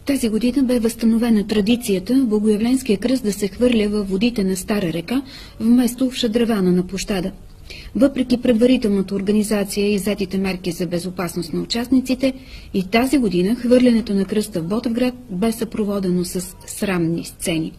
Тази година бе възстановена традицията Богоявленския кръст да се хвърля във водите на Стара река, вместо в шадравана на площада. Въпреки предварителната организация и взетите мерки за безопасност на участниците, и тази година хвърлянето на кръста в Ботевград бе съпроводено с срамни сцени.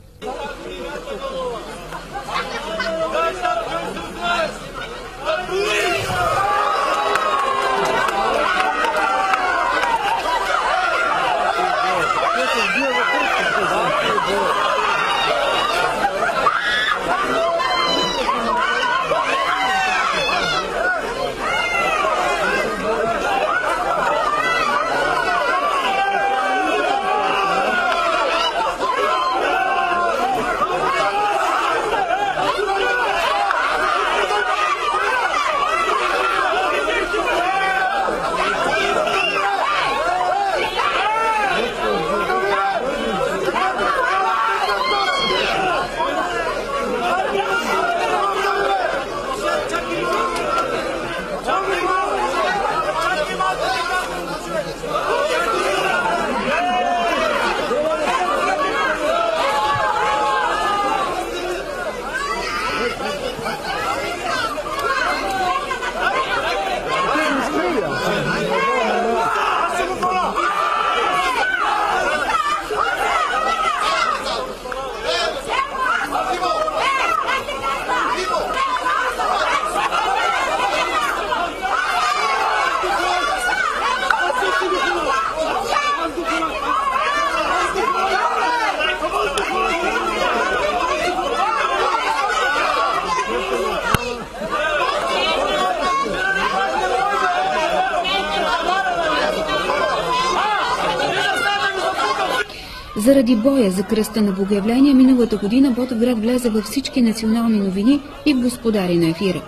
Заради боя за кръста на Богоявление, миналата година Ботевград влезе във всички национални новини и в Господари на ефира.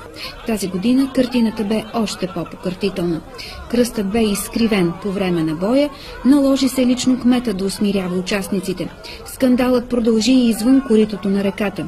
Тази година картината бе още по-покъртителна. Кръстът бе изкривен по време на боя, наложи се лично кмета да усмирява участниците. Скандалът продължи и извън коритото на реката.